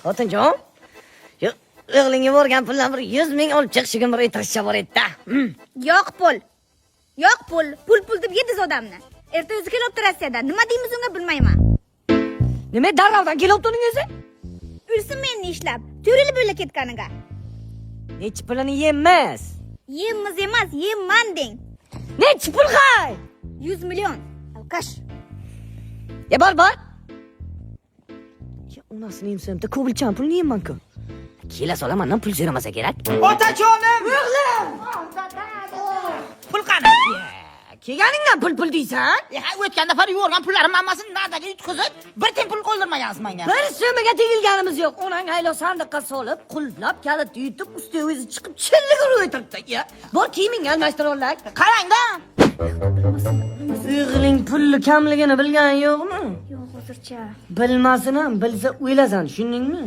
Xotinjon, o'g'lingga borgan puldan bir 100 ming olib chiqishga bir aytishcha bor edi-da. Yo'q pul. Yo'q pul. Pul deb yediz odamni. Erta o'zi kelibdi Rossiyadan. Nima deymiz unga bilmayman. Nima darrovdan kelibdi-ning o'zi? Ursin menni ishlab. To'rilib o'la ketganiga. Nechi pulini yemmas? Yemiz emas, yemman deng. Nechi pul qay? 100 million. Alqash. Ya bor. Ya onasini yemsamda ko'bilchan pulni yeyman-ku. Kela sola mendan pul so'ramasa kerak. Otajonim! O'g'lim! Pul qani? Kelganingdan pul deysan? O'tgan dafar yuborgan pullarim hammasini nadaga yutkazib, bir tiyin pul qoldirmagansiz menga. Bir so'maga tegilganimiz yo'q. Onang aylo sandiqqa solib, qulflab, kalitni yutib, ustiga o'zi chiqib chillig'i o'tiribdi. Ya, bor kiyimingni almashtirib olay. Qarang-da. O'g'ling pulli kamligini bilgan yo'qmi? Yo'q, hozircha. Bilmasin ham, bilsa o'ylasan, tushundingmi?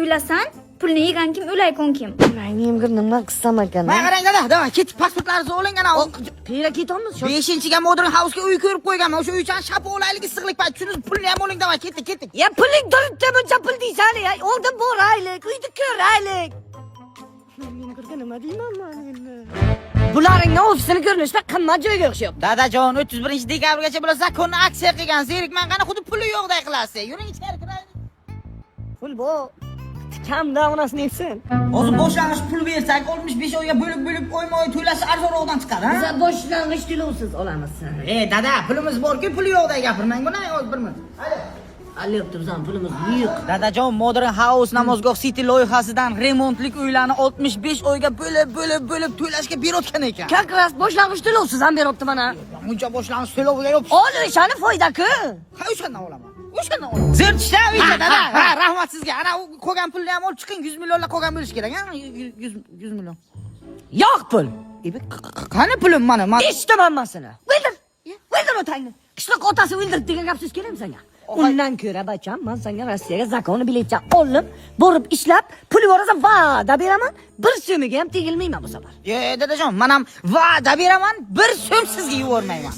O'ylasan, pulni yegan kim, o'laykan kim? Mening nima qilsam ekan? Mana qarang-da, davay, ketib pasportlaringizni oling ana. Pera ketamiz. 5-ga Modern House'ga uy ko'rib qo'yganman. O'sha uychan shapo olaylik, issiqlik payt. Shuni pulni ham oling, davay, ketdik. Ya puling turibdi, buncha pul deysan, ya. Oldin boraylik, uyni ko'raylik. Nima deyman men endi? Bularning ofisini ko'rinishda qimmat joyga o'xshayapti. Dadajon, 31-dekabrgacha bular zakonni aksiya qilgan. Zerikman qani xuddi puli yo'qday qilasiz. Yuring ichkari kiraylik. Pul bu. Kamda onasini yetsin. Hozir boshlang'ich pul bersak, 65 oyga bo'lib qo'ymay to'lasi arzonroqdan chiqadi, ha? Biz boshlang'ich to'lovsiz olamiz. Dada, pulimiz bor-ku, puli yo'qday gapirmang buni, hozir bir minut. Alyapti bizning pulimiz yo'q. Dadajon, Modern House namozgoh City loyihasidan remontlik uylarni 65 oyga bo'lib to'lashga berayotgan ekan. Как раз boshlang'ich to'lovsiz ham beryapti mana. Buncha boshlang'ich to'loviga yo'q. Ol o'shani foyda-ku. Ha, o'shandan olaman. Zertishda uyda dada. Ha, rahmat sizga. Ana u qolgan pulni ham olib chiqing, 100 millionlar qolgan bo'lish kerak, ha? 100 million. Yo'q pul. Qani pulim mana? Eshitdim hammasini. O'ldir otangni. Qishloq otasi o'ldirdi degan gap so'z keladimi senga? Undan ko'ra bacham, men senga Rossiyaga zakonni biletcha olib, borib ishlab, pul yuborasan, va'da beraman, bir so'miga ham tegilmayman bu safar. Dadajon, men ham va'da beraman, bir so'm sizga yubormayman.